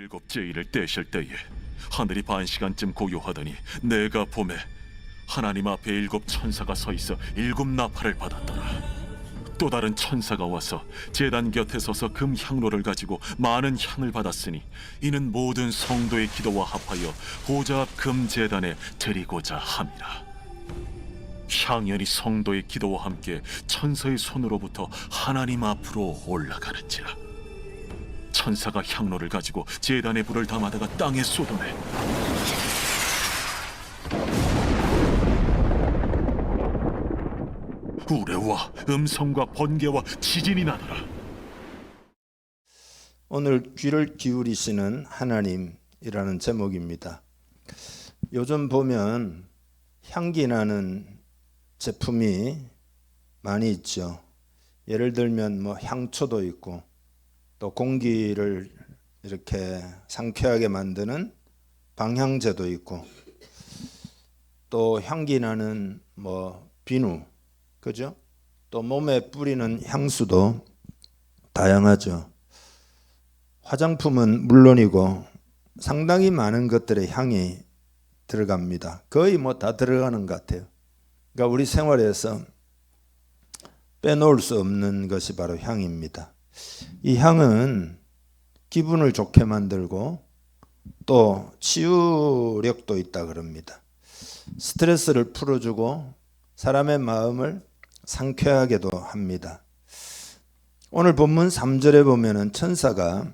일곱 제의를 떼실 때에 하늘이 반시간쯤 고요하더니 내가 보매 하나님 앞에 일곱 천사가 서 있어 일곱 나팔을 받았더라. 또 다른 천사가 와서 제단 곁에 서서 금 향로를 가지고 많은 향을 받았으니 이는 모든 성도의 기도와 합하여 보좌 앞 금 제단에 드리고자 함이라. 향연이 성도의 기도와 함께 천사의 손으로부터 하나님 앞으로 올라가는지라. 천사가 향로를 가지고 제단에 불을 담아다가 땅에 쏟아내 우레와 음성과 번개와 지진이 나더라. 오늘 귀를 기울이시는 하나님이라는 제목입니다. 요즘 보면 향기 나는 제품이 많이 있죠. 예를 들면 향초도 있고, 또 공기를 이렇게 상쾌하게 만드는 방향제도 있고, 또 향기 나는 비누, 그죠? 또 몸에 뿌리는 향수도 다양하죠. 화장품은 물론이고 상당히 많은 것들의 향이 들어갑니다. 거의 다 들어가는 것 같아요. 그러니까 우리 생활에서 빼놓을 수 없는 것이 바로 향입니다. 이 향은 기분을 좋게 만들고 또 치유력도 있다 그럽니다. 스트레스를 풀어주고 사람의 마음을 상쾌하게도 합니다. 오늘 본문 3절에 보면은 천사가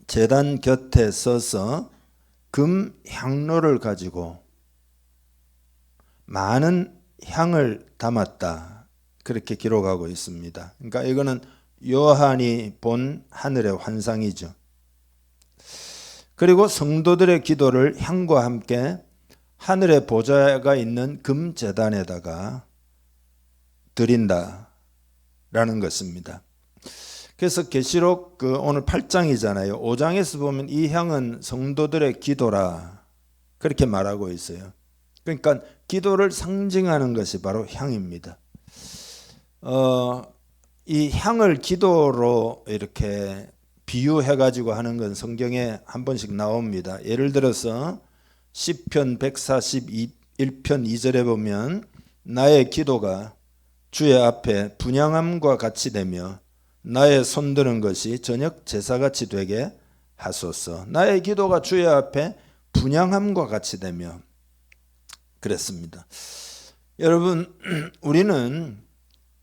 제단 곁에 서서 금 향로를 가지고 많은 향을 담았다, 그렇게 기록하고 있습니다. 그러니까 이거는 요한이 본 하늘의 환상이죠. 그리고 성도들의 기도를 향과 함께 하늘의 보좌가 있는 금 제단에다가 드린다라는 것입니다. 그래서 계시록 오늘 8장이잖아요. 5장에서 보면 이 향은 성도들의 기도라 그렇게 말하고 있어요. 그러니까 기도를 상징하는 것이 바로 향입니다. 이 향을 기도로 이렇게 비유해 가지고 하는 건 성경에 한 번씩 나옵니다. 예를 들어서 시편 141편 2절에 보면 나의 기도가 주의 앞에 분향함과 같이 되며 나의 손드는 것이 저녁 제사같이 되게 하소서. 나의 기도가 주의 앞에 분향함과 같이 되며 그랬습니다. 여러분, 우리는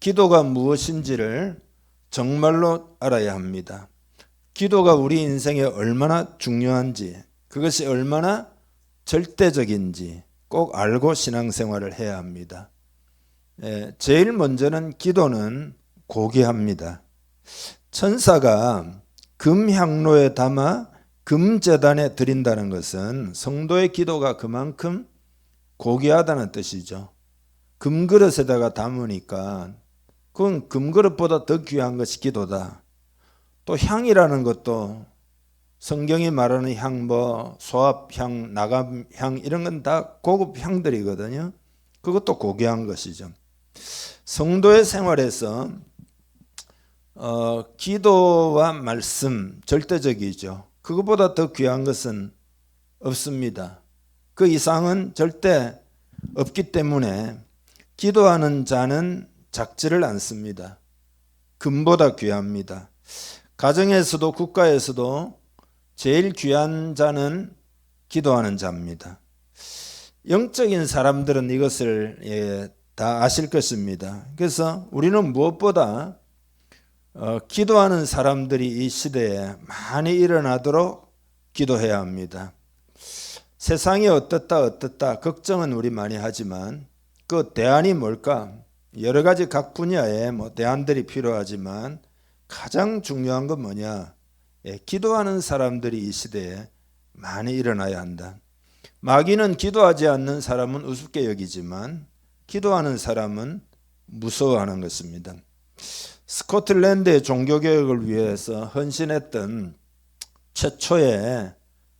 기도가 무엇인지를 정말로 알아야 합니다. 기도가 우리 인생에 얼마나 중요한지, 그것이 얼마나 절대적인지 꼭 알고 신앙생활을 해야 합니다. 제일 먼저는 기도는 고귀합니다. 천사가 금향로에 담아 금제단에 드린다는 것은 성도의 기도가 그만큼 고귀하다는 뜻이죠. 금그릇에다가 담으니까 그건 금그릇보다 더 귀한 것이 기도다. 또 향이라는 것도 성경이 말하는 향, 소합향, 나감향 이런 건 다 고급 향들이거든요. 그것도 고귀한 것이죠. 성도의 생활에서 기도와 말씀 절대적이죠. 그것보다 더 귀한 것은 없습니다. 그 이상은 절대 없기 때문에 기도하는 자는 작지를 않습니다. 금보다 귀합니다. 가정에서도 국가에서도 제일 귀한 자는 기도하는 자입니다. 영적인 사람들은 이것을 다 아실 것입니다. 그래서 우리는 무엇보다 기도하는 사람들이 이 시대에 많이 일어나도록 기도해야 합니다. 세상이 어떻다 걱정은 우리 많이 하지만 그 대안이 뭘까? 여러 가지 각 분야에 대안들이 필요하지만 가장 중요한 건 뭐냐? 기도하는 사람들이 이 시대에 많이 일어나야 한다. 마귀는 기도하지 않는 사람은 우습게 여기지만 기도하는 사람은 무서워하는 것입니다. 스코틀랜드의 종교개혁을 위해서 헌신했던 최초의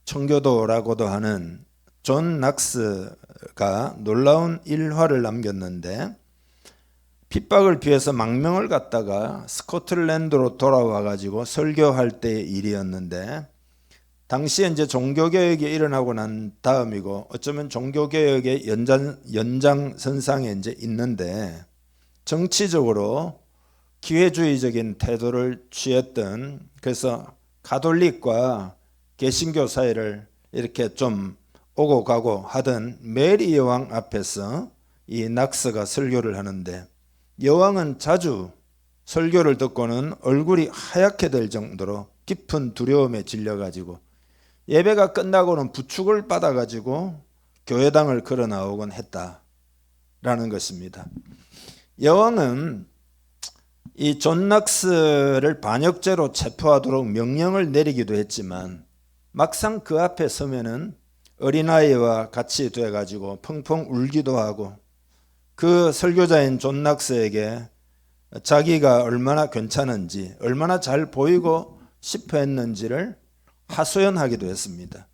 청교도라고도 하는 존 낙스가 놀라운 일화를 남겼는데, 핍박을 피해서 망명을 갔다가 스코틀랜드로 돌아와 가지고 설교할 때의 일이었는데, 당시에 이제 종교개혁이 일어나고 난 다음이고 어쩌면 종교개혁의 연장선상에 이제 있는데 정치적으로 기회주의적인 태도를 취했던, 그래서 가톨릭과 개신교 사이를 이렇게 좀 오고 가고 하던 메리 여왕 앞에서 이 낙스가 설교를 하는데, 여왕은 자주 설교를 듣고는 얼굴이 하얗게 될 정도로 깊은 두려움에 질려가지고 예배가 끝나고는 부축을 받아가지고 교회당을 걸어 나오곤 했다라는 것입니다. 여왕은 이 존 낙스를 반역죄로 체포하도록 명령을 내리기도 했지만 막상 그 앞에 서면은 어린아이와 같이 돼가지고 펑펑 울기도 하고 그 설교자인 존 낙스에게 자기가 얼마나 괜찮은지, 얼마나 잘 보이고 싶어 했는지를 하소연하기도 했습니다.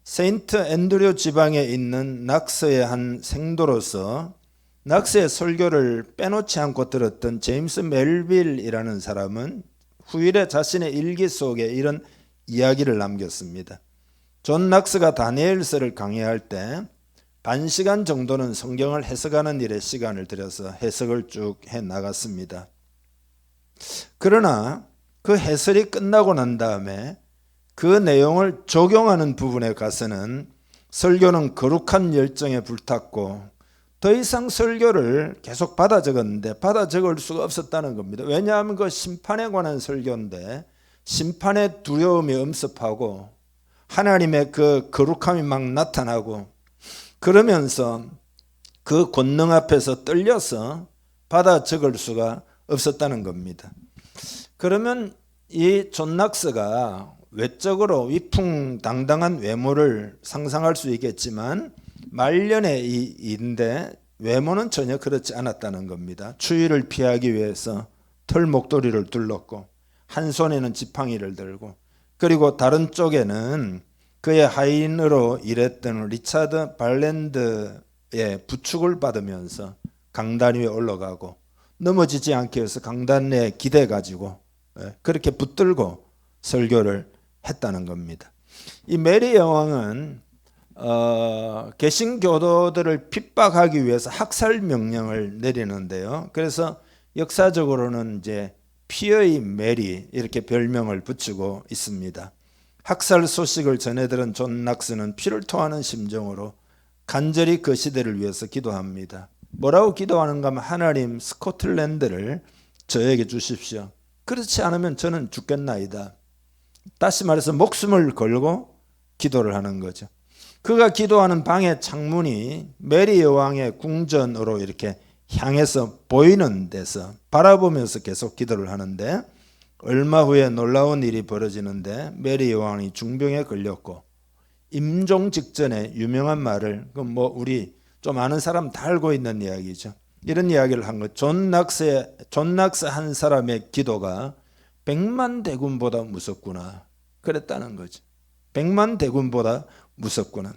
세인트 앤드류 지방에 있는 낙스의 한 생도로서 낙스의 설교를 빼놓지 않고 들었던 제임스 멜빌이라는 사람은 후일에 자신의 일기 속에 이런 이야기를 남겼습니다. 존 낙스가 다니엘서를 강의할 때 반 시간 정도는 성경을 해석하는 일에 시간을 들여서 해석을 쭉 해 나갔습니다. 그러나 그 해설이 끝나고 난 다음에 그 내용을 적용하는 부분에 가서는 설교는 거룩한 열정에 불탔고 더 이상 설교를 계속 받아 적었는데 받아 적을 수가 없었다는 겁니다. 왜냐하면 그 심판에 관한 설교인데 심판의 두려움이 엄습하고 하나님의 그 거룩함이 막 나타나고 그러면서 그 권능 앞에서 떨려서 받아 적을 수가 없었다는 겁니다. 그러면 이 존 낙스가 외적으로 위풍당당한 외모를 상상할 수 있겠지만 말년의 이인데 외모는 전혀 그렇지 않았다는 겁니다. 추위를 피하기 위해서 털 목도리를 둘렀고 한 손에는 지팡이를 들고, 그리고 다른 쪽에는 그의 하인으로 일했던 리차드 발랜드의 부축을 받으면서 강단 위에 올라가고 넘어지지 않기 위해서 강단에 기대 가지고 그렇게 붙들고 설교를 했다는 겁니다. 이 메리 여왕은 개신교도들을 핍박하기 위해서 학살 명령을 내리는데요. 그래서 역사적으로는 이제 피의 메리 이렇게 별명을 붙이고 있습니다. 학살 소식을 전해들은 존 낙스는 피를 토하는 심정으로 간절히 그 시대를 위해서 기도합니다. 뭐라고 기도하는가 하면 하나님 스코틀랜드를 저에게 주십시오. 그렇지 않으면 저는 죽겠나이다. 다시 말해서 목숨을 걸고 기도를 하는 거죠. 그가 기도하는 방의 창문이 메리 여왕의 궁전으로 이렇게 향해서 보이는 데서 바라보면서 계속 기도를 하는데 얼마 후에 놀라운 일이 벌어지는데 메리 여왕이 중병에 걸렸고 임종 직전에 유명한 말을 우리 좀 아는 사람 다 알고 있는 이야기죠. 이런 이야기를 한 것. 존 낙스 한 사람의 기도가 100만 대군보다 무섭구나. 그랬다는 거죠. 100만 대군보다 무섭구나.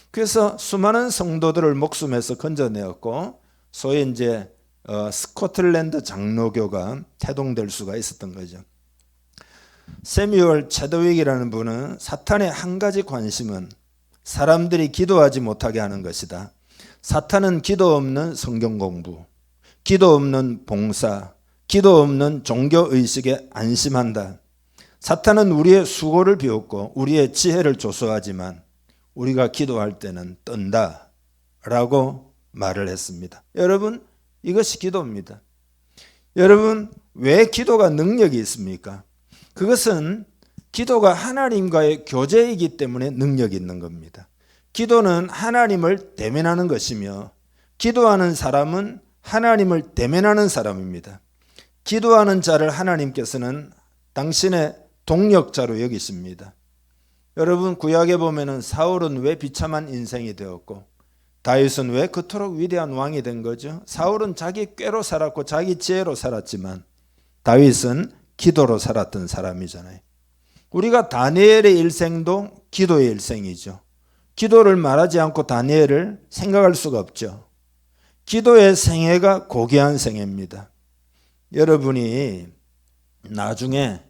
그래서 수많은 성도들을 목숨에서 건져내었고 소위 이제 스코틀랜드 장로교가 태동될 수가 있었던 거죠. 세뮤얼 체드윅이라는 분은 사탄의 한 가지 관심은 사람들이 기도하지 못하게 하는 것이다. 사탄은 기도 없는 성경 공부, 기도 없는 봉사, 기도 없는 종교의식에 안심한다. 사탄은 우리의 수고를 비웃고 우리의 지혜를 조소하지만 우리가 기도할 때는 떤다 라고 말을 했습니다. 여러분, 이것이 기도입니다. 여러분, 왜 기도가 능력이 있습니까? 그것은 기도가 하나님과의 교제이기 때문에 능력이 있는 겁니다. 기도는 하나님을 대면하는 것이며 기도하는 사람은 하나님을 대면하는 사람입니다. 기도하는 자를 하나님께서는 당신의 동력자로 여기십니다. 여러분, 구약에 보면은 사울은 왜 비참한 인생이 되었고 다윗은 왜 그토록 위대한 왕이 된 거죠? 사울은 자기 꾀로 살았고 자기 지혜로 살았지만 다윗은 기도로 살았던 사람이잖아요. 우리가 다니엘의 일생도 기도의 일생이죠. 기도를 말하지 않고 다니엘을 생각할 수가 없죠. 기도의 생애가 고귀한 생애입니다. 여러분이 나중에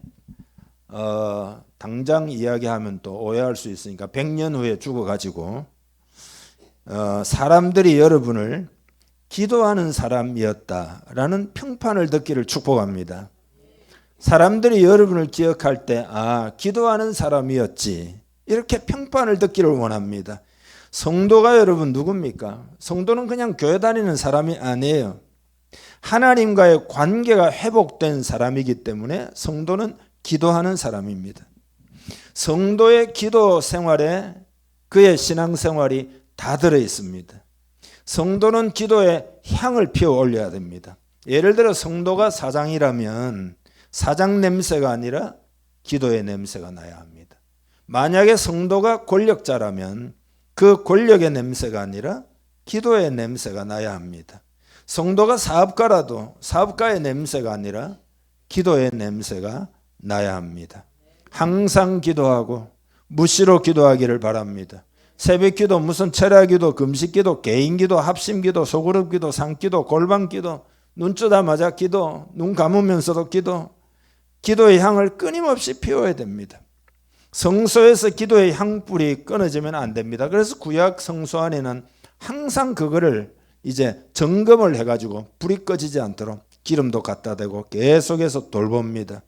당장 이야기하면 또 오해할 수 있으니까 100년 후에 죽어가지고 사람들이 여러분을 기도하는 사람이었다라는 평판을 듣기를 축복합니다. 사람들이 여러분을 기억할 때 기도하는 사람이었지, 이렇게 평판을 듣기를 원합니다. 성도가 여러분 누굽니까? 성도는 그냥 교회 다니는 사람이 아니에요. 하나님과의 관계가 회복된 사람이기 때문에 성도는 기도하는 사람입니다. 성도의 기도 생활에 그의 신앙생활이 다 들어 있습니다. 성도는 기도에 향을 피워 올려야 됩니다. 예를 들어 성도가 사장이라면 사장 냄새가 아니라 기도의 냄새가 나야 합니다. 만약에 성도가 권력자라면 그 권력의 냄새가 아니라 기도의 냄새가 나야 합니다. 성도가 사업가라도 사업가의 냄새가 아니라 기도의 냄새가 나야 합니다. 항상 기도하고 무시로 기도하기를 바랍니다. 새벽기도, 무슨 철야기도, 금식기도, 개인기도, 합심기도, 소그룹기도, 상기도, 골방기도, 눈 뜨자마자 기도, 눈 감으면서도 기도, 기도의 향을 끊임없이 피워야 됩니다. 성소에서 기도의 향불이 끊어지면 안 됩니다. 그래서 구약 성소 안에는 항상 그거를 이제 점검을 해가지고 불이 꺼지지 않도록 기름도 갖다 대고 계속해서 돌봅니다.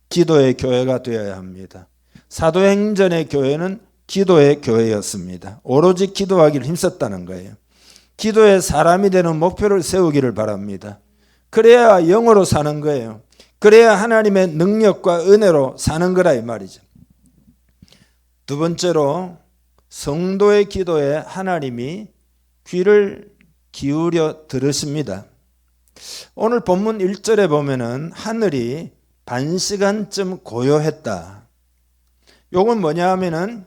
기도의 교회가 되어야 합니다. 사도행전의 교회는 기도의 교회였습니다. 오로지 기도하기를 힘썼다는 거예요. 기도의 사람이 되는 목표를 세우기를 바랍니다. 그래야 영으로 사는 거예요. 그래야 하나님의 능력과 은혜로 사는 거라 이 말이죠. 두 번째로 성도의 기도에 하나님이 귀를 기울여 들으십니다. 오늘 본문 1절에 보면은 하늘이 반시간쯤 고요했다. 요건 뭐냐 하면은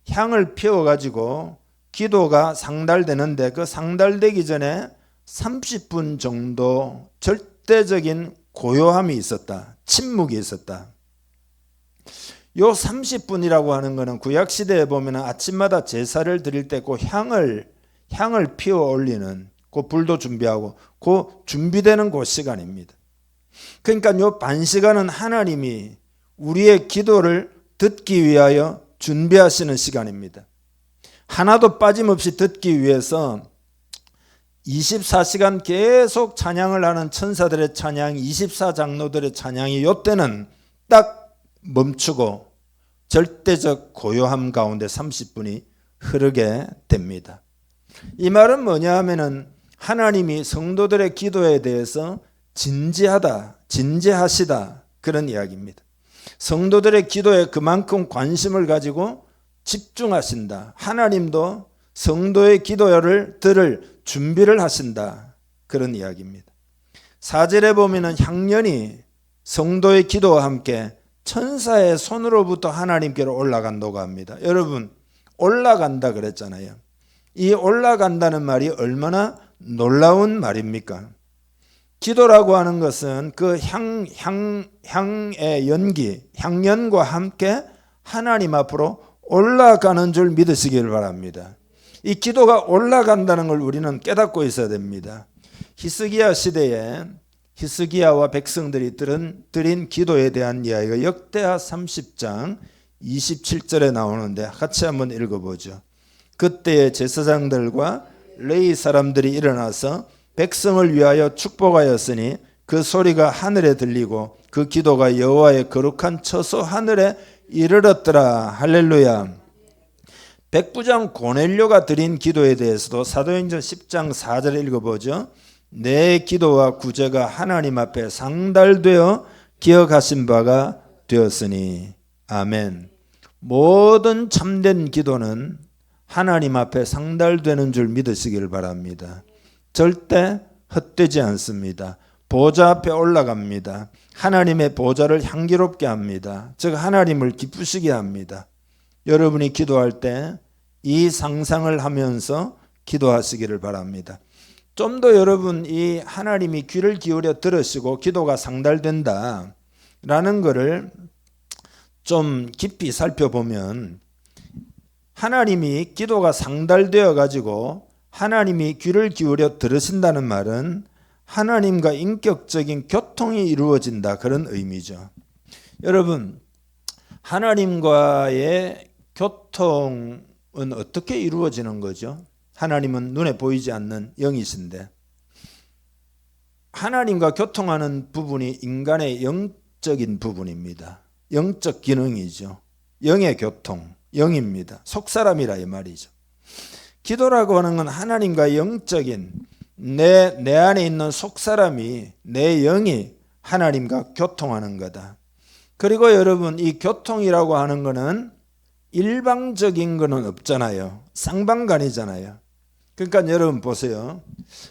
향을 피워가지고 기도가 상달되는데 그 상달되기 전에 30분 정도 절대적인 고요함이 있었다. 침묵이 있었다. 요 30분이라고 하는 것은 구약시대에 보면 아침마다 제사를 드릴 때 그 향을 피워 올리는 그 불도 준비하고 그 준비되는 그 시간입니다. 그러니까 요 반시간은 하나님이 우리의 기도를 듣기 위하여 준비하시는 시간입니다. 하나도 빠짐없이 듣기 위해서 24시간 계속 찬양을 하는 천사들의 찬양, 24장로들의 찬양이 요때는 딱 멈추고 절대적 고요함 가운데 30분이 흐르게 됩니다. 이 말은 뭐냐 하면은 하나님이 성도들의 기도에 대해서 진지하시다 그런 이야기입니다. 성도들의 기도에 그만큼 관심을 가지고 집중하신다. 하나님도 성도의 기도를 들을 준비를 하신다 그런 이야기입니다. 4절에 보면은 향년이 성도의 기도와 함께 천사의 손으로부터 하나님께로 올라간다고 합니다. 여러분 올라간다 그랬잖아요. 이 올라간다는 말이 얼마나 놀라운 말입니까? 기도라고 하는 것은 그 향의 연기, 향연과 함께 하나님 앞으로 올라가는 줄 믿으시길 바랍니다. 이 기도가 올라간다는 걸 우리는 깨닫고 있어야 됩니다. 히스기야 시대에 히스기야와 백성들이 드린 기도에 대한 이야기가 역대하 30장 27절에 나오는데 같이 한번 읽어보죠. 그때의 제사장들과 레위 사람들이 일어나서 백성을 위하여 축복하였으니 그 소리가 하늘에 들리고 그 기도가 여호와의 거룩한 처소 하늘에 이르렀더라. 할렐루야. 백부장 고넬료가 드린 기도에 대해서도 사도행전 10장 4절에 읽어보죠. 내 기도와 구제가 하나님 앞에 상달되어 기억하신 바가 되었으니. 아멘. 모든 참된 기도는 하나님 앞에 상달되는 줄 믿으시길 바랍니다. 절대 헛되지 않습니다. 보좌 앞에 올라갑니다. 하나님의 보좌를 향기롭게 합니다. 즉 하나님을 기쁘시게 합니다. 여러분이 기도할 때 이 상상을 하면서 기도하시기를 바랍니다. 좀 더 여러분 이 하나님이 귀를 기울여 들으시고 기도가 상달된다 라는 것을 좀 깊이 살펴보면 하나님이 기도가 상달되어 가지고 하나님이 귀를 기울여 들으신다는 말은 하나님과 인격적인 교통이 이루어진다 그런 의미죠. 여러분 하나님과의 교통은 어떻게 이루어지는 거죠? 하나님은 눈에 보이지 않는 영이신데 하나님과 교통하는 부분이 인간의 영적인 부분입니다. 영적 기능이죠. 영의 교통, 영입니다. 속사람이라 이 말이죠. 기도라고 하는 건 하나님과 영적인 내 안에 있는 속사람이, 내 영이 하나님과 교통하는 거다. 그리고 여러분, 이 교통이라고 하는 거는 일방적인 거는 없잖아요. 쌍방간이잖아요. 그러니까 여러분 보세요.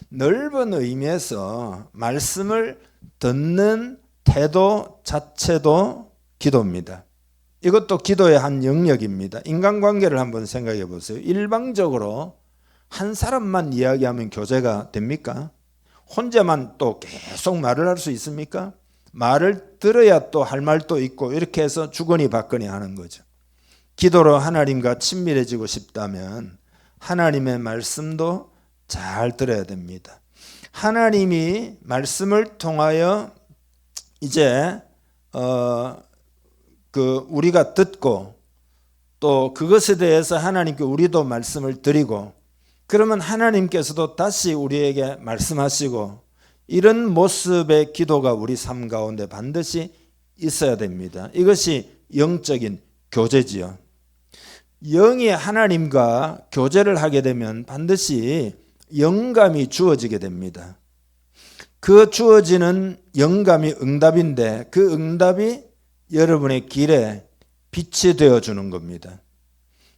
넓은 의미에서 말씀을 듣는 태도 자체도 기도입니다. 이것도 기도의 한 영역입니다. 인간관계를 한번 생각해 보세요. 일방적으로 한 사람만 이야기하면 교제가 됩니까? 혼자만 또 계속 말을 할 수 있습니까? 말을 들어야 또 할 말도 있고 이렇게 해서 주거니 받거니 하는 거죠. 기도로 하나님과 친밀해지고 싶다면 하나님의 말씀도 잘 들어야 됩니다. 하나님이 말씀을 통하여 이제 우리가 듣고 또 그것에 대해서 하나님께 우리도 말씀을 드리고 그러면 하나님께서도 다시 우리에게 말씀하시고 이런 모습의 기도가 우리 삶 가운데 반드시 있어야 됩니다. 이것이 영적인 교제지요. 영이 하나님과 교제를 하게 되면 반드시 영감이 주어지게 됩니다. 그 주어지는 영감이 응답인데 그 응답이 여러분의 길에 빛이 되어주는 겁니다.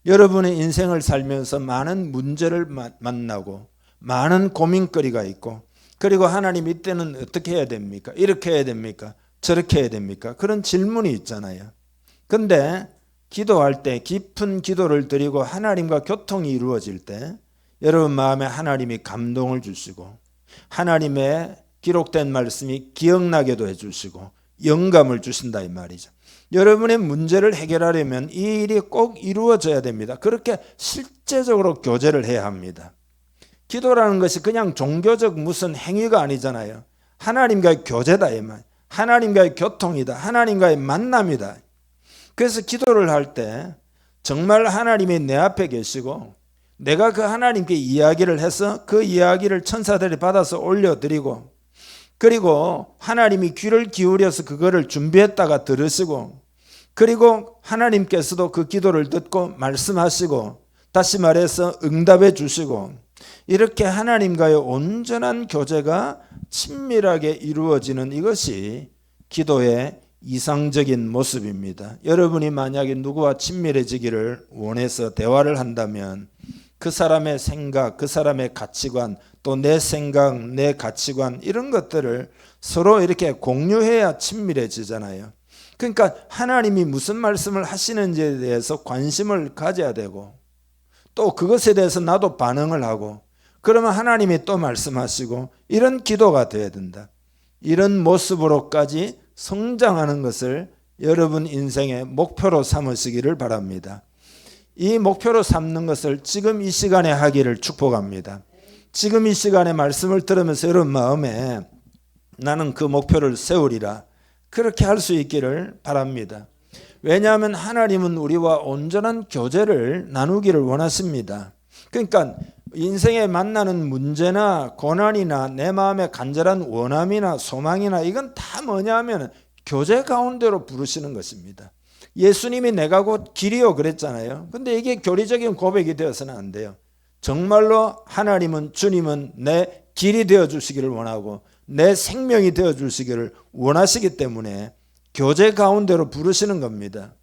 여러분의 인생을 살면서 많은 문제를 만나고 많은 고민거리가 있고 그리고 하나님 이때는 어떻게 해야 됩니까? 이렇게 해야 됩니까? 저렇게 해야 됩니까? 그런 질문이 있잖아요. 근데 기도할 때 깊은 기도를 드리고 하나님과 교통이 이루어질 때 여러분 마음에 하나님이 감동을 주시고 하나님의 기록된 말씀이 기억나게도 해주시고 영감을 주신다 이 말이죠. 여러분의 문제를 해결하려면 이 일이 꼭 이루어져야 됩니다. 그렇게 실제적으로 교제를 해야 합니다. 기도라는 것이 그냥 종교적 무슨 행위가 아니잖아요. 하나님과의 교제다 이 말. 하나님과의 교통이다. 하나님과의 만남이다. 그래서 기도를 할 때 정말 하나님이 내 앞에 계시고 내가 그 하나님께 이야기를 해서 그 이야기를 천사들이 받아서 올려드리고 그리고 하나님이 귀를 기울여서 그거를 준비했다가 들으시고 그리고 하나님께서도 그 기도를 듣고 말씀하시고 다시 말해서 응답해 주시고 이렇게 하나님과의 온전한 교제가 친밀하게 이루어지는 이것이 기도의 이상적인 모습입니다. 여러분이 만약에 누구와 친밀해지기를 원해서 대화를 한다면 그 사람의 생각, 그 사람의 가치관, 또 내 생각, 내 가치관 이런 것들을 서로 이렇게 공유해야 친밀해지잖아요. 그러니까 하나님이 무슨 말씀을 하시는지에 대해서 관심을 가져야 되고 또 그것에 대해서 나도 반응을 하고 그러면 하나님이 또 말씀하시고 이런 기도가 되어야 된다. 이런 모습으로까지 성장하는 것을 여러분 인생의 목표로 삼으시기를 바랍니다. 이 목표로 삼는 것을 지금 이 시간에 하기를 축복합니다. 지금 이 시간에 말씀을 들으면서 여러분 마음에 나는 그 목표를 세우리라 그렇게 할 수 있기를 바랍니다. 왜냐하면 하나님은 우리와 온전한 교제를 나누기를 원하십니다. 그러니까 인생에 만나는 문제나 고난이나 내 마음의 간절한 원함이나 소망이나 이건 다 뭐냐 하면 교제 가운데로 부르시는 것입니다. 예수님이 내가 곧 길이요 그랬잖아요. 근데 이게 교리적인 고백이 되어서는 안 돼요. 정말로 하나님은 주님은 내 길이 되어 주시기를 원하고 내 생명이 되어 주시기를 원하시기 때문에 교제 가운데로 부르시는 겁니다.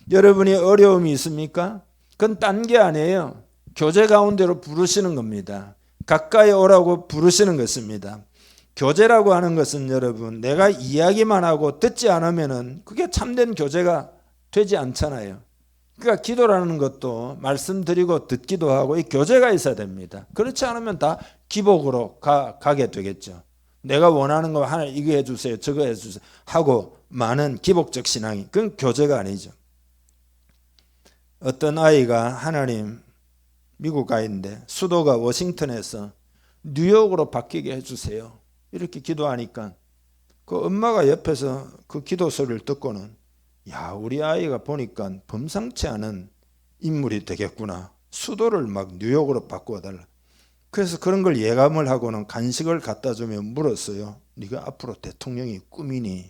여러분이 어려움이 있습니까? 그건 딴 게 아니에요. 교제 가운데로 부르시는 겁니다. 가까이 오라고 부르시는 것입니다. 교제라고 하는 것은 여러분 내가 이야기만 하고 듣지 않으면은 그게 참된 교제가 되지 않잖아요. 그러니까 기도라는 것도 말씀드리고 듣기도 하고 이 교제가 있어야 됩니다. 그렇지 않으면 다 기복으로 가게 되겠죠. 내가 원하는 거 하나 이거 해주세요 저거 해주세요 하고 많은 기복적 신앙이 그건 교제가 아니죠. 어떤 아이가 하나님 미국 가 있는데 수도가 워싱턴에서 뉴욕으로 바뀌게 해주세요 이렇게 기도하니까 그 엄마가 옆에서 그 기도 소리를 듣고는 야, 우리 아이가 보니까 범상치 않은 인물이 되겠구나. 수도를 막 뉴욕으로 바꾸어 달라. 그래서 그런 걸 예감을 하고는 간식을 갖다 주며 물었어요. 네가 앞으로 대통령이 꿈이니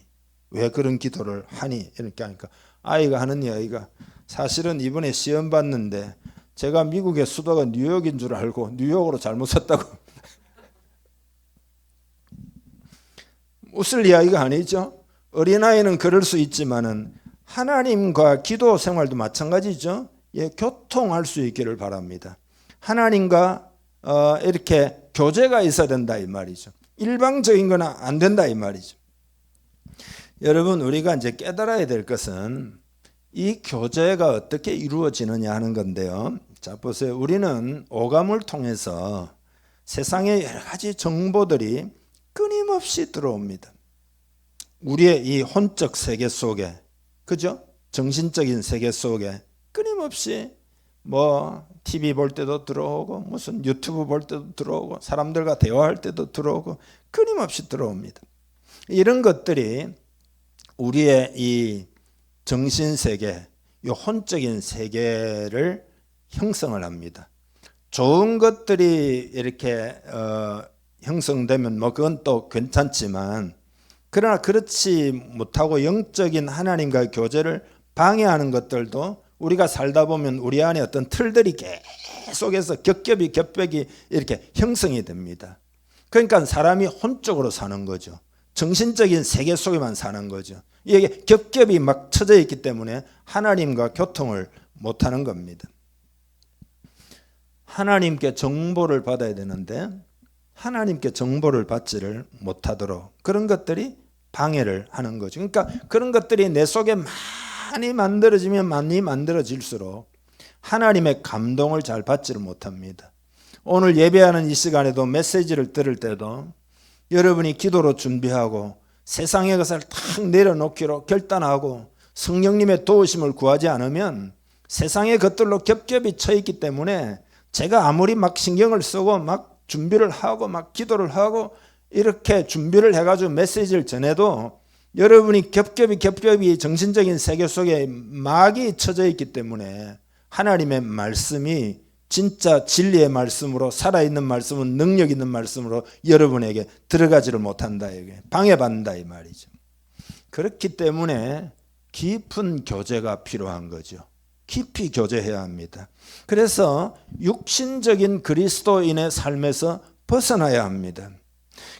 왜 그런 기도를 하니? 이렇게 하니까 아이가 하는 이야기가, 사실은 이번에 시험 봤는데 제가 미국의 수도가 뉴욕인 줄 알고 뉴욕으로 잘못 썼다고. 웃을 이야기가 아니죠. 어린아이는 그럴 수 있지만은 하나님과 기도 생활도 마찬가지죠. 예, 교통할 수 있기를 바랍니다. 하나님과 이렇게 교제가 있어야 된다 이 말이죠. 일방적인 건 안 된다 이 말이죠. 여러분, 우리가 이제 깨달아야 될 것은 이 교제가 어떻게 이루어지느냐 하는 건데요. 자, 보세요. 우리는 오감을 통해서 세상의 여러 가지 정보들이 끊임없이 들어옵니다. 우리의 이 혼적 세계 속에, 그죠? 정신적인 세계 속에 끊임없이 뭐 TV 볼 때도 들어오고 무슨 유튜브 볼 때도 들어오고 사람들과 대화할 때도 들어오고 끊임없이 들어옵니다. 이런 것들이 우리의 이 정신세계, 이 혼적인 세계를 형성을 합니다. 좋은 것들이 이렇게 형성되면 뭐 그건 또 괜찮지만, 그러나 그렇지 못하고 영적인 하나님과의 교제를 방해하는 것들도 우리가 살다 보면 우리 안에 어떤 틀들이 계속해서 겹겹이 이렇게 형성이 됩니다. 그러니까 사람이 혼적으로 사는 거죠. 정신적인 세계 속에만 사는 거죠. 이게 겹겹이 막 쳐져 있기 때문에 하나님과 교통을 못하는 겁니다. 하나님께 정보를 받아야 되는데 하나님께 정보를 받지를 못하도록 그런 것들이 방해를 하는 거죠. 그러니까 그런 것들이 내 속에 많이 만들어지면 많이 만들어질수록 하나님의 감동을 잘 받지를 못합니다. 오늘 예배하는 이 시간에도 메시지를 들을 때도 여러분이 기도로 준비하고 세상의 것을 탁 내려놓기로 결단하고 성령님의 도우심을 구하지 않으면 세상의 것들로 겹겹이 쳐 있기 때문에 제가 아무리 막 신경을 쓰고 막 준비를 하고 막 기도를 하고 이렇게 준비를 해가지고 메시지를 전해도 여러분이 겹겹이 정신적인 세계 속에 막이 쳐져 있기 때문에 하나님의 말씀이 진짜 진리의 말씀으로, 살아있는 말씀은 능력 있는 말씀으로 여러분에게 들어가지를 못한다, 이게 방해받는다 이 말이죠. 그렇기 때문에 깊은 교제가 필요한 거죠. 깊이 교제해야 합니다. 그래서 육신적인 그리스도인의 삶에서 벗어나야 합니다.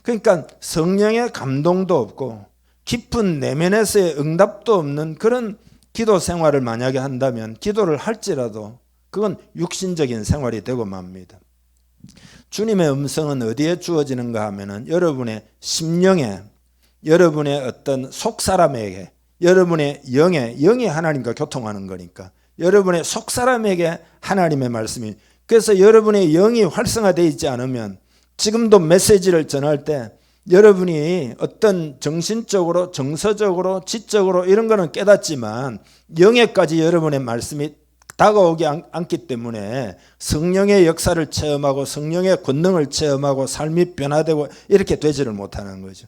그러니까 성령의 감동도 없고 깊은 내면에서의 응답도 없는 그런 기도 생활을 만약에 한다면, 기도를 할지라도 그건 육신적인 생활이 되고 맙니다. 주님의 음성은 어디에 주어지는가 하면은 여러분의 심령에, 여러분의 어떤 속사람에게, 여러분의 영이 하나님과 교통하는 거니까 여러분의 속사람에게 하나님의 말씀이, 그래서 여러분의 영이 활성화되어 있지 않으면 지금도 메시지를 전할 때 여러분이 어떤 정신적으로, 정서적으로, 지적으로 이런 거는 깨닫지만 영에까지 여러분의 말씀이 다가오지 않기 때문에 성령의 역사를 체험하고 성령의 권능을 체험하고 삶이 변화되고 이렇게 되지를 못하는 거죠.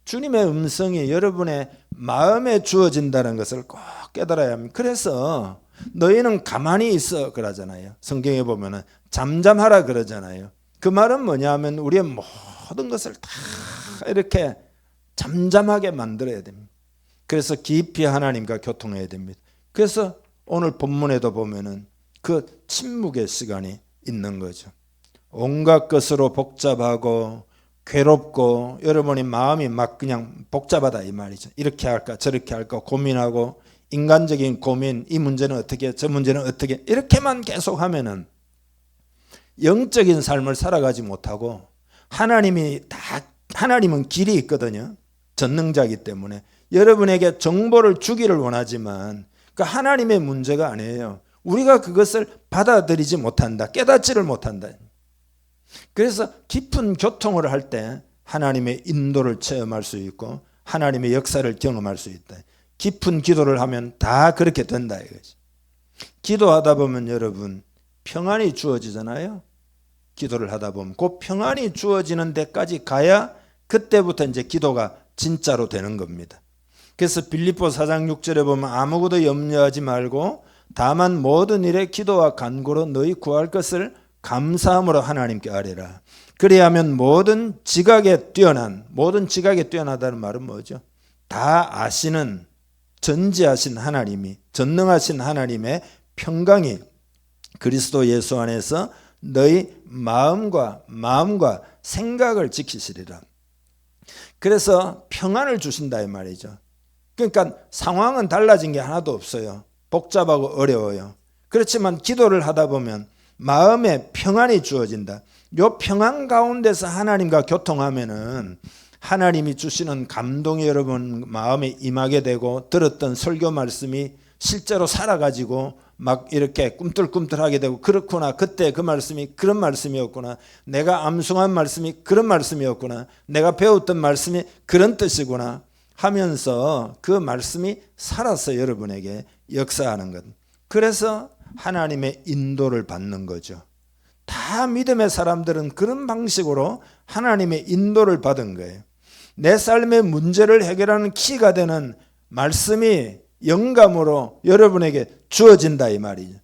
주님의 음성이 여러분의 마음에 주어진다는 것을 꼭 깨달아야 합니다. 그래서 너희는 가만히 있어 그러잖아요. 성경에 보면은 잠잠하라 그러잖아요. 그 말은 뭐냐 하면 우리의 모든 것을 다 이렇게 잠잠하게 만들어야 됩니다. 그래서 깊이 하나님과 교통해야 됩니다. 그래서 오늘 본문에도 보면은 그 침묵의 시간이 있는 거죠. 온갖 것으로 복잡하고 괴롭고 여러분의 마음이 막 그냥 복잡하다 이 말이죠. 이렇게 할까 저렇게 할까 고민하고 인간적인 고민, 이 문제는 어떻게 저 문제는 어떻게 이렇게만 계속 하면은 영적인 삶을 살아가지 못하고, 하나님은 길이 있거든요. 전능자이기 때문에 여러분에게 정보를 주기를 원하지만 그 하나님의 문제가 아니에요. 우리가 그것을 받아들이지 못한다, 깨닫지를 못한다. 그래서 깊은 교통을 할 때 하나님의 인도를 체험할 수 있고 하나님의 역사를 경험할 수 있다. 깊은 기도를 하면 다 그렇게 된다 이거지. 기도하다 보면 여러분 평안이 주어지잖아요. 기도를 하다 보면 그 평안이 주어지는 데까지 가야 그때부터 이제 기도가 진짜로 되는 겁니다. 그래서 빌립보 4장 6절에 보면 아무것도 염려하지 말고 다만 모든 일에 기도와 간구로 너희 구할 것을 감사함으로 하나님께 아뢰라. 그리하면 모든 지각에 뛰어나다는 말은 뭐죠? 다 아시는 전지하신 하나님이, 전능하신 하나님의 평강이 그리스도 예수 안에서 너희 마음과 생각을 지키시리라. 그래서 평안을 주신다 이 말이죠. 그러니까 상황은 달라진 게 하나도 없어요. 복잡하고 어려워요. 그렇지만 기도를 하다 보면 마음에 평안이 주어진다. 요 평안 가운데서 하나님과 교통하면은 하나님이 주시는 감동이 여러분 마음에 임하게 되고, 들었던 설교 말씀이 실제로 살아가지고 막 이렇게 꿈틀꿈틀하게 되고, 그렇구나, 그때 그 말씀이 그런 말씀이었구나, 내가 암송한 말씀이 그런 말씀이었구나, 내가 배웠던 말씀이 그런 뜻이구나 하면서 그 말씀이 살아서 여러분에게 역사하는 것. 그래서 하나님의 인도를 받는 거죠. 다 믿음의 사람들은 그런 방식으로 하나님의 인도를 받은 거예요. 내 삶의 문제를 해결하는 키가 되는 말씀이 영감으로 여러분에게 주어진다 이 말이죠.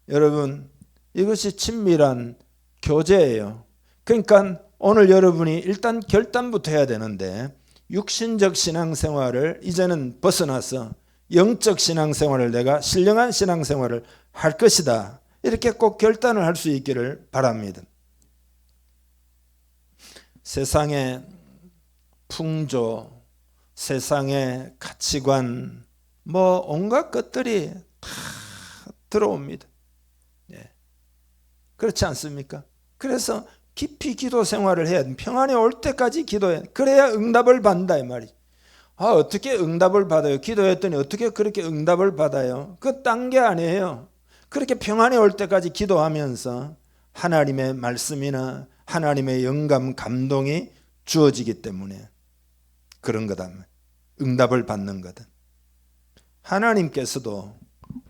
여러분, 이것이 친밀한 교제예요. 그러니까 오늘 여러분이 일단 결단부터 해야 되는데, 육신적 신앙생활을 이제는 벗어나서 영적 신앙생활을, 내가 신령한 신앙생활을 할 것이다, 이렇게 꼭 결단을 할 수 있기를 바랍니다. 세상의 풍조, 세상의 가치관, 온갖 것들이 다 들어옵니다. 그렇지 않습니까? 그래서 깊이 기도 생활을 해야 돼. 평안이 올 때까지 기도해. 그래야 응답을 받는다 이 말이죠. 어떻게 응답을 받아요? 기도했더니 어떻게 그렇게 응답을 받아요? 그거 딴 게 아니에요. 그렇게 평안이 올 때까지 기도하면서 하나님의 말씀이나 하나님의 영감, 감동이 주어지기 때문에 그런 거다. 응답을 받는 거다. 하나님께서도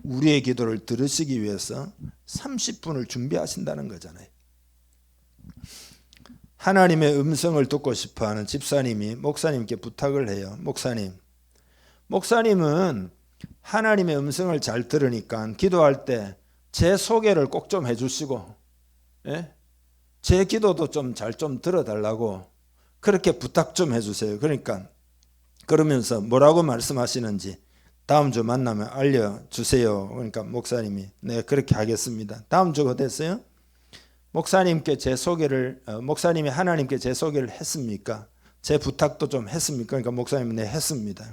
우리의 기도를 들으시기 위해서 30분을 준비하신다는 거잖아요. 하나님의 음성을 듣고 싶어하는 집사님이 목사님께 부탁을 해요. 목사님은 하나님의 음성을 잘 들으니까 기도할 때 제 소개를 꼭 좀 해주시고, 제 기도도 좀 잘 좀 들어달라고 그렇게 부탁 좀 해주세요. 그러면서 뭐라고 말씀하시는지 다음 주 만나면 알려주세요. 그러니까 목사님이 네, 그렇게 하겠습니다. 다음 주가 됐어요. 목사님이 하나님께 제 소개를 했습니까? 제 부탁도 좀 했습니까? 그러니까 목사님이 네, 했습니다.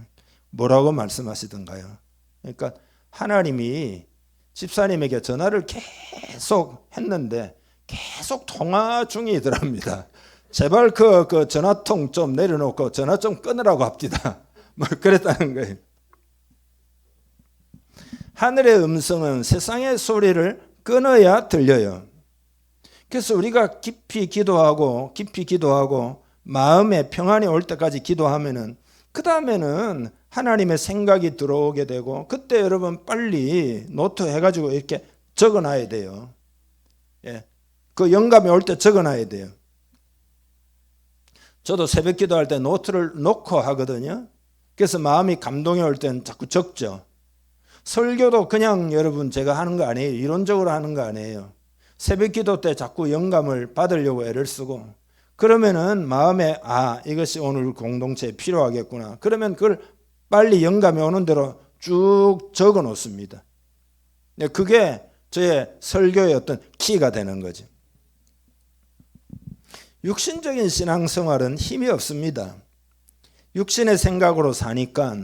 뭐라고 말씀하시던가요? 그러니까 하나님이 집사님에게 전화를 계속 했는데 계속 통화 중이더랍니다. 제발 그 전화통 좀 내려놓고 전화 좀 끊으라고 합디다. 그랬다는 거예요. 하늘의 음성은 세상의 소리를 끊어야 들려요. 그래서 우리가 깊이 기도하고 마음에 평안이 올 때까지 기도하면은, 그 다음에는 하나님의 생각이 들어오게 되고, 그때 여러분 빨리 노트 해가지고 이렇게 적어놔야 돼요. 그 영감이 올 때 적어놔야 돼요. 저도 새벽 기도할 때 노트를 놓고 하거든요. 그래서 마음이 감동이 올 때는 자꾸 적죠. 설교도 그냥 여러분 제가 하는 거 아니에요. 이론적으로 하는 거 아니에요. 새벽 기도 때 자꾸 영감을 받으려고 애를 쓰고, 그러면은 마음에 이것이 오늘 공동체에 필요하겠구나. 그러면 그걸 빨리 영감이 오는 대로 쭉 적어 놓습니다. 그게 저의 설교의 어떤 키가 되는 거죠. 육신적인 신앙생활은 힘이 없습니다. 육신의 생각으로 사니까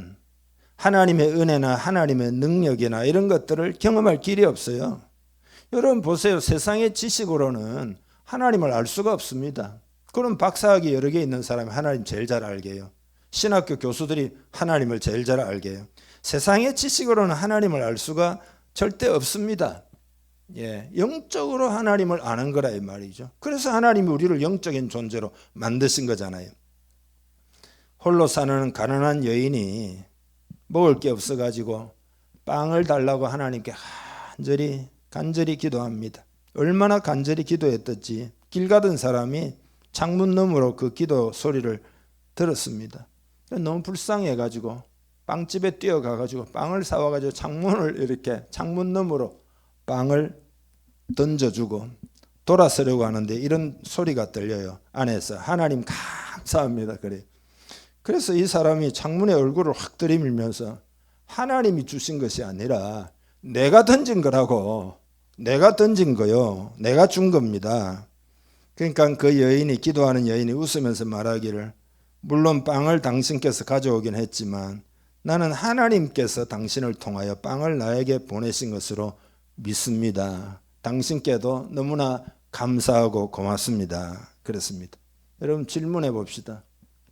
하나님의 은혜나 하나님의 능력이나 이런 것들을 경험할 길이 없어요. 여러분 보세요. 세상의 지식으로는 하나님을 알 수가 없습니다. 그럼 박사학위 여러 개 있는 사람이 하나님 제일 잘 알게요. 신학교 교수들이 하나님을 제일 잘 알게요. 세상의 지식으로는 하나님을 알 수가 절대 없습니다. 영적으로 하나님을 아는 거라 이 말이죠. 그래서 하나님이 우리를 영적인 존재로 만드신 거잖아요. 홀로 사는 가난한 여인이 먹을 게 없어가지고 빵을 달라고 하나님께 간절히 기도합니다. 얼마나 간절히 기도했던지 길 가던 사람이 창문 너머로 그 기도 소리를 들었습니다. 너무 불쌍해가지고 빵집에 뛰어가가지고 빵을 사와가지고 창문을 이렇게 창문 너머로 빵을 던져주고 돌아서려고 하는데 이런 소리가 들려요. 안에서 하나님 감사합니다. 그래. 그래서 이 사람이 창문에 얼굴을 확 들이밀면서 하나님이 주신 것이 아니라 내가 던진 거라고, 내가 던진 거요, 내가 준 겁니다. 그러니까 그 여인이, 기도하는 여인이 웃으면서 말하기를, 물론 빵을 당신께서 가져오긴 했지만 나는 하나님께서 당신을 통하여 빵을 나에게 보내신 것으로 믿습니다. 당신께도 너무나 감사하고 고맙습니다. 그렇습니다. 여러분 질문해 봅시다.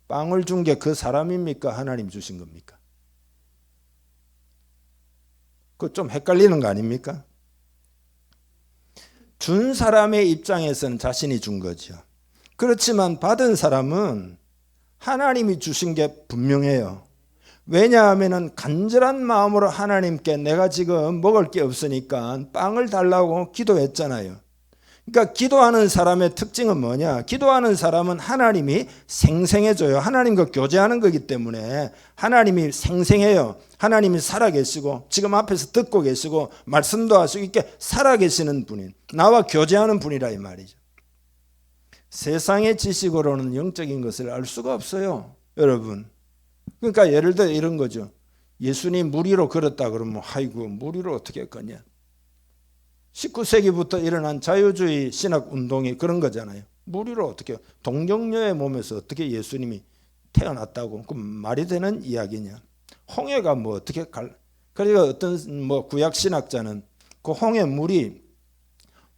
빵을 준 게 그 사람입니까? 하나님 주신 겁니까? 그거 좀 헷갈리는 거 아닙니까? 준 사람의 입장에서는 자신이 준 거죠. 그렇지만 받은 사람은 하나님이 주신 게 분명해요. 왜냐하면 간절한 마음으로 하나님께 내가 지금 먹을 게 없으니까 빵을 달라고 기도했잖아요. 그러니까 기도하는 사람의 특징은 뭐냐? 기도하는 사람은 하나님이 생생해져요. 하나님과 교제하는 거기 때문에 하나님이 생생해요. 하나님이 살아계시고 지금 앞에서 듣고 계시고 말씀도 하시고 이렇게 살아계시는 분인, 나와 교제하는 분이라 이 말이죠. 세상의 지식으로는 영적인 것을 알 수가 없어요, 여러분. 그러니까 예를 들어 이런 거죠. 예수님 물 위로 걸었다 그러면 아이고 물 위로 어떻게 걷냐. 19세기부터 일어난 자유주의 신학 운동이 그런 거잖아요. 물 위로 어떻게, 동정녀의 몸에서 어떻게 예수님이 태어났다고, 그 말이 되는 이야기냐. 홍해가 뭐 어떻게 그러니까 어떤 뭐 구약 신학자는 그 홍해 물이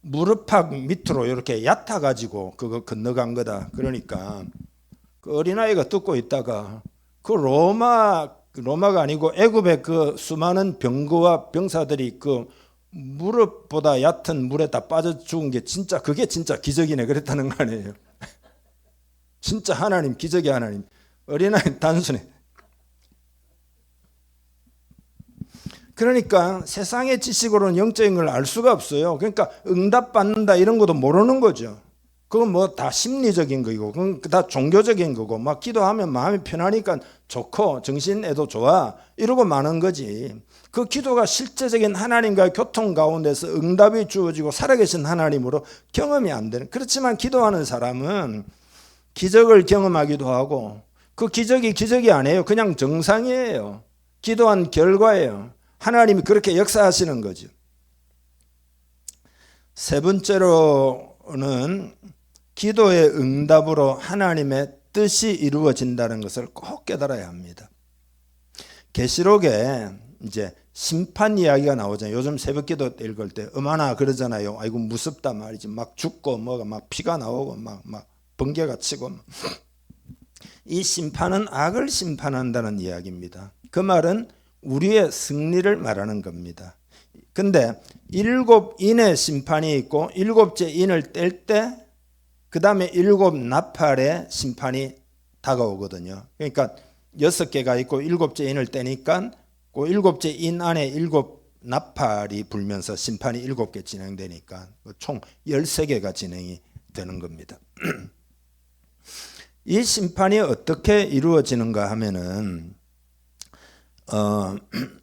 무릎팍 밑으로 이렇게 얕아 가지고 그거 건너간 거다. 그러니까 그 어린아이가 듣고 있다가 그 로마가 아니고 애굽의 그 수많은 병거와 병사들이 그 무릎보다 얕은 물에 다 빠져 죽은 게 진짜, 그게 진짜 기적이네 그랬다는 거 아니에요. 진짜 하나님, 기적의 하나님. 어린아이 단순해. 그러니까 세상의 지식으로는 영적인 걸 알 수가 없어요. 그러니까 응답받는다 이런 것도 모르는 거죠. 그건 뭐 다 심리적인 거고, 그건 다 종교적인 거고, 막 기도하면 마음이 편하니까 좋고 정신에도 좋아 이러고 마는 거지. 그 기도가 실제적인 하나님과의 교통 가운데서 응답이 주어지고 살아계신 하나님으로 경험이 안 되는. 그렇지만 기도하는 사람은 기적을 경험하기도 하고, 그 기적이 아니에요. 그냥 정상이에요. 기도한 결과예요. 하나님이 그렇게 역사하시는 거죠. 세 번째로는 기도의 응답으로 하나님의 뜻이 이루어진다는 것을 꼭 깨달아야 합니다. 계시록에 이제 심판 이야기가 나오잖아요. 요즘 새벽기도 읽을 때 얼마나 그러잖아요. 아이고 무섭다 말이지. 막 죽고 뭐가 막 피가 나오고 막 번개가 치고. 이 심판은 악을 심판한다는 이야기입니다. 그 말은 우리의 승리를 말하는 겁니다. 근데 7인의 심판이 있고 7째 인을 뗄 때 그 다음에 7 나팔의 심판이 다가오거든요. 그러니까 6개가 있고 7째 인을 떼니까 그 7째 인 안에 7 나팔이 불면서 심판이 7개 진행되니까 총 13개가 진행이 되는 겁니다. 이 심판이 어떻게 이루어지는가 하면은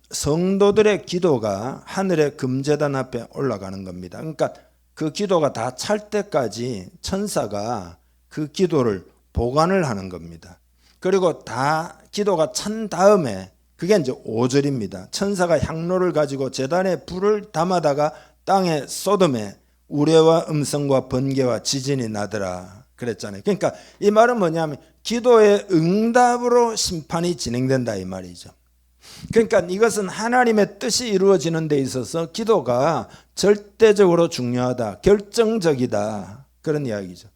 성도들의 기도가 하늘의 금제단 앞에 올라가는 겁니다. 그러니까 그 기도가 다 찰 때까지 천사가 그 기도를 보관을 하는 겁니다. 그리고 다 기도가 찬 다음에 그게 이제 5절입니다. 천사가 향로를 가지고 제단에 불을 담아다가 땅에 쏟음에 우레와 음성과 번개와 지진이 나더라 그랬잖아요. 그러니까 이 말은 뭐냐면 기도의 응답으로 심판이 진행된다 이 말이죠. 그러니까 이것은 하나님의 뜻이 이루어지는 데 있어서 기도가 절대적으로 중요하다, 결정적이다 그런 이야기죠.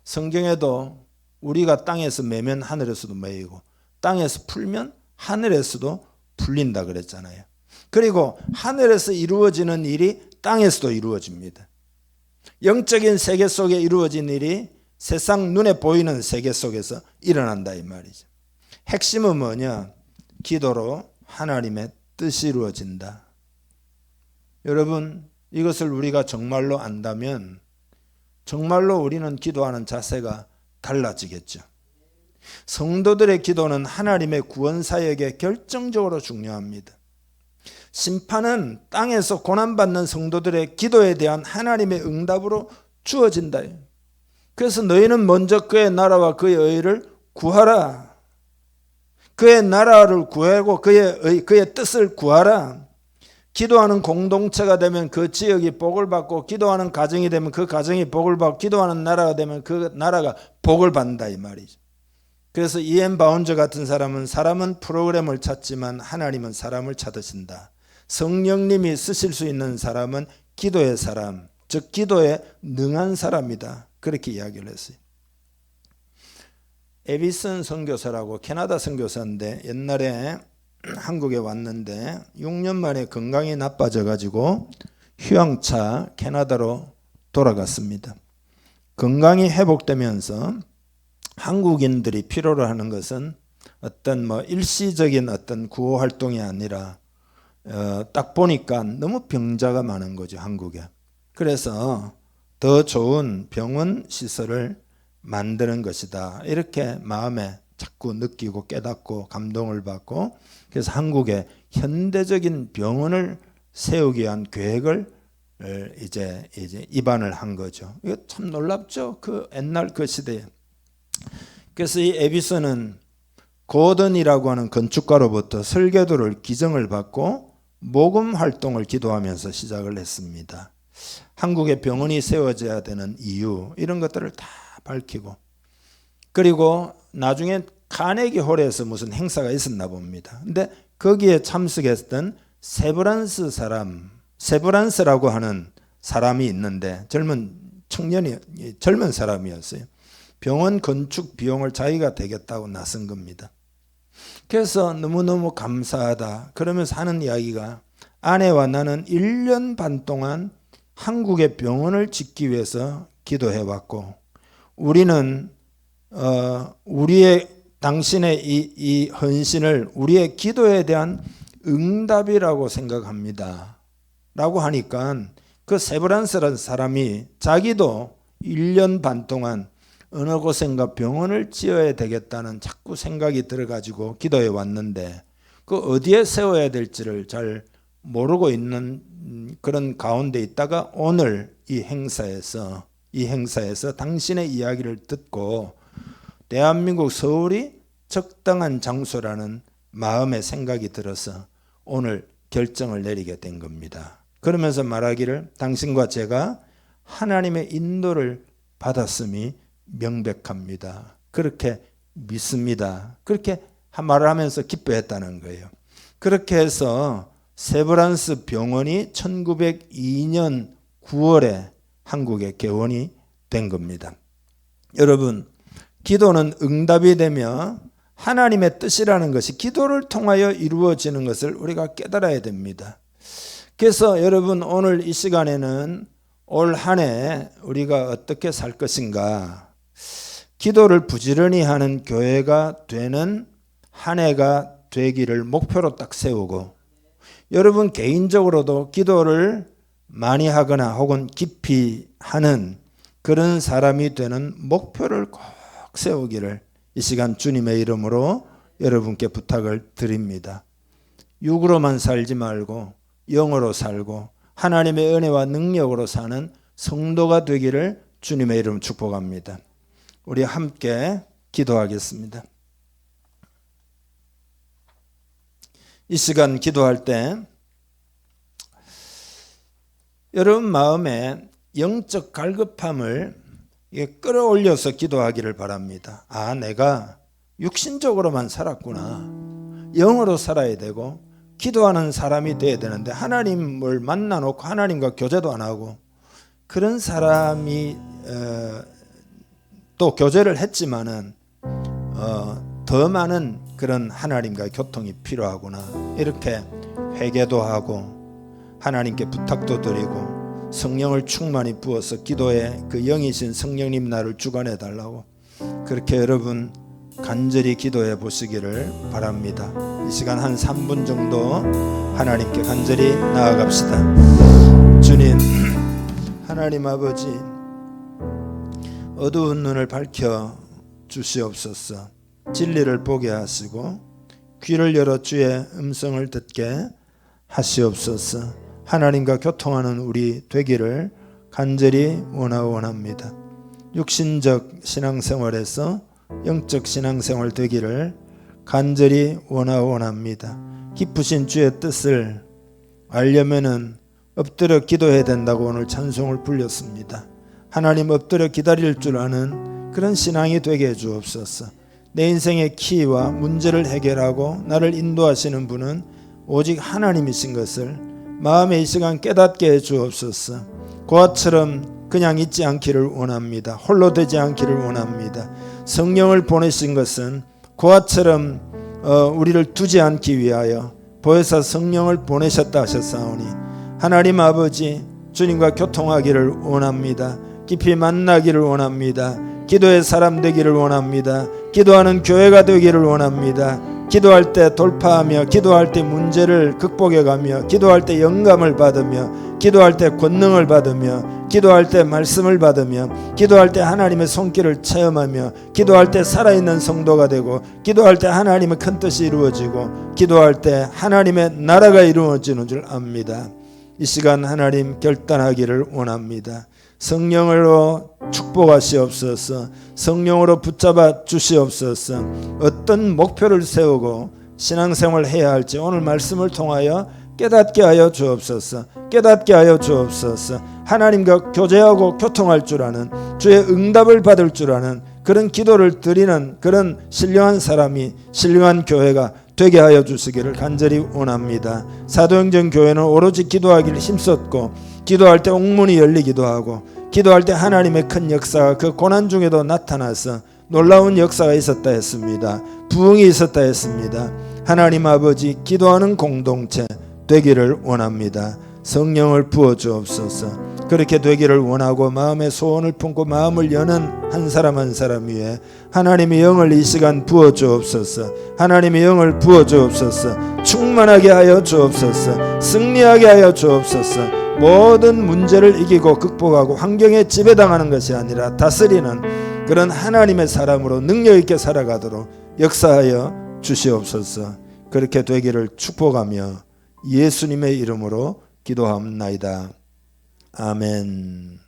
성경에도 우리가 땅에서 매면 하늘에서도 매이고 땅에서 풀면 하늘에서도 풀린다 그랬잖아요. 그리고 하늘에서 이루어지는 일이 땅에서도 이루어집니다. 영적인 세계 속에 이루어진 일이 세상 눈에 보이는 세계 속에서 일어난다 이 말이죠. 핵심은 뭐냐? 기도로 하나님의 뜻이 이루어진다. 여러분 이것을 우리가 정말로 안다면 정말로 우리는 기도하는 자세가 달라지겠죠. 성도들의 기도는 하나님의 구원 사역에 결정적으로 중요합니다. 심판은 땅에서 고난받는 성도들의 기도에 대한 하나님의 응답으로 주어진다. 그래서 너희는 먼저 그의 나라와 그의 의를 구하라. 그의 나라를 구하고 그의 뜻을 구하라. 기도하는 공동체가 되면 그 지역이 복을 받고, 기도하는 가정이 되면 그 가정이 복을 받고, 기도하는 나라가 되면 그 나라가 복을 받는다 이 말이죠. 그래서 이엠 바운저 같은 사람은 프로그램을 찾지만 하나님은 사람을 찾으신다. 성령님이 쓰실 수 있는 사람은 기도의 사람, 즉 기도에 능한 사람이다. 그렇게 이야기를 했어요. 에비슨 선교사라고 캐나다 선교사인데 옛날에 한국에 왔는데 6년 만에 건강이 나빠져 가지고 휴양차 캐나다로 돌아갔습니다. 건강이 회복되면서 한국인들이 필요로 하는 것은 어떤 일시적인 어떤 구호 활동이 아니라 딱 보니까 너무 병자가 많은 거죠, 한국에. 그래서 더 좋은 병원 시설을 만드는 것이다. 이렇게 마음에 자꾸 느끼고 깨닫고 감동을 받고, 그래서 한국에 현대적인 병원을 세우기 위한 계획을 이제 입안을 한 거죠. 이거 참 놀랍죠? 그 옛날 그 시대에. 그래서 이 에비슨은 고든이라고 하는 건축가로부터 설계도를 기증을 받고 모금 활동을 기도하면서 시작을 했습니다. 한국에 병원이 세워져야 되는 이유, 이런 것들을 다 밝히고, 그리고 나중에 카네기 홀에서 무슨 행사가 있었나 봅니다. 근데 거기에 참석했던 세브란스라고 하는 사람이 있는데 젊은 사람이었어요. 병원 건축 비용을 자기가 대겠다고 나선 겁니다. 그래서 너무너무 감사하다 그러면서 하는 이야기가, 아내와 나는 1년 반 동안 한국의 병원을 짓기 위해서 기도해왔고, 우리는 당신의 이 헌신을 우리의 기도에 대한 응답이라고 생각합니다 라고 하니까, 그 세브란스라는 사람이 자기도 1년 반 동안 어느 곳인가 병원을 지어야 되겠다는 자꾸 생각이 들어가지고 기도해 왔는데, 그 어디에 세워야 될지를 잘 모르고 있는 그런 가운데 있다가 오늘 이 행사에서 당신의 이야기를 듣고 대한민국 서울이 적당한 장소라는 마음의 생각이 들어서 오늘 결정을 내리게 된 겁니다. 그러면서 말하기를, 당신과 제가 하나님의 인도를 받았음이 명백합니다. 그렇게 믿습니다. 그렇게 말을 하면서 기뻐했다는 거예요. 그렇게 해서 세브란스 병원이 1902년 9월에 한국에 개원이 된 겁니다. 여러분, 기도는 응답이 되며 하나님의 뜻이라는 것이 기도를 통하여 이루어지는 것을 우리가 깨달아야 됩니다. 그래서 여러분, 오늘 이 시간에는 올 한 해 우리가 어떻게 살 것인가, 기도를 부지런히 하는 교회가 되는 한 해가 되기를 목표로 딱 세우고, 여러분 개인적으로도 기도를 많이 하거나 혹은 깊이 하는 그런 사람이 되는 목표를 꼭 세우기를 이 시간 주님의 이름으로 여러분께 부탁을 드립니다. 육으로만 살지 말고 영으로 살고 하나님의 은혜와 능력으로 사는 성도가 되기를 주님의 이름 축복합니다. 우리 함께 기도하겠습니다. 이 시간 기도할 때 여러분 마음에 영적 갈급함을 끌어올려서 기도하기를 바랍니다. 내가 육신적으로만 살았구나. 영으로 살아야 되고 기도하는 사람이 돼야 되는데 하나님을 만나놓고 하나님과 교제도 안 하고, 그런 사람이 또 교제를 했지만은 더 많은 그런 하나님과의 교통이 필요하구나. 이렇게 회개도 하고 하나님께 부탁도 드리고 성령을 충만히 부어서 기도에 그 영이신 성령님 나를 주관해 달라고, 그렇게 여러분 간절히 기도해 보시기를 바랍니다. 이 시간 한 3분 정도 하나님께 간절히 나아갑시다. 주님, 하나님 아버지, 어두운 눈을 밝혀 주시옵소서. 진리를 보게 하시고 귀를 열어 주의 음성을 듣게 하시옵소서. 하나님과 교통하는 우리 되기를 간절히 원합니다. 육신적 신앙생활에서 영적 신앙생활 되기를 간절히 원합니다. 깊으신 주의 뜻을 알려면은 엎드려 기도해야 된다고 오늘 찬송을 불렸습니다. 하나님 엎드려 기다릴 줄 아는 그런 신앙이 되게 해 주옵소서. 내 인생의 키와 문제를 해결하고 나를 인도하시는 분은 오직 하나님이신 것을 마음에 이 시간 깨닫게 해 주옵소서. 고아처럼 그냥 있지 않기를 원합니다. 홀로 되지 않기를 원합니다. 성령을 보내신 것은 고아처럼 우리를 두지 않기 위하여 보혜사 성령을 보내셨다 하셨사오니 하나님 아버지 주님과 교통하기를 원합니다. 깊이 만나기를 원합니다. 기도의 사람 되기를 원합니다. 기도하는 교회가 되기를 원합니다. 기도할 때 돌파하며 기도할 때 문제를 극복해가며 기도할 때 영감을 받으며 기도할 때 권능을 받으며 기도할 때 말씀을 받으며 기도할 때 하나님의 손길을 체험하며 기도할 때 살아있는 성도가 되고 기도할 때 하나님의 큰 뜻이 이루어지고 기도할 때 하나님의 나라가 이루어지는 줄 압니다. 이 시간 하나님 결단하기를 원합니다. 성령으로 축복하시옵소서. 성령으로 붙잡아 주시옵소서. 어떤 목표를 세우고 신앙생활을 해야 할지 오늘 말씀을 통하여 깨닫게 하여 주옵소서. 깨닫게 하여 주옵소서. 하나님과 교제하고 교통할 줄 아는 주의 응답을 받을 줄 아는 그런 기도를 드리는 그런 신령한 사람이 신령한 교회가 되게 하여 주시기를 간절히 원합니다. 사도행전 교회는 오로지 기도하기를 힘썼고 기도할 때 옥문이 열리기도 하고 기도할 때 하나님의 큰 역사가 그 고난 중에도 나타나서 놀라운 역사가 있었다 했습니다. 부흥이 있었다 했습니다. 하나님 아버지 기도하는 공동체 되기를 원합니다. 성령을 부어 주옵소서. 그렇게 되기를 원하고 마음의 소원을 품고 마음을 여는 한 사람 한 사람 위에 하나님의 영을 이 시간 부어 주옵소서. 하나님의 영을 부어 주옵소서. 충만하게 하여 주옵소서. 승리하게 하여 주옵소서. 모든 문제를 이기고 극복하고 환경에 지배당하는 것이 아니라 다스리는 그런 하나님의 사람으로 능력 있게 살아가도록 역사하여 주시옵소서. 그렇게 되기를 축복하며 예수님의 이름으로 기도합나이다. 아멘.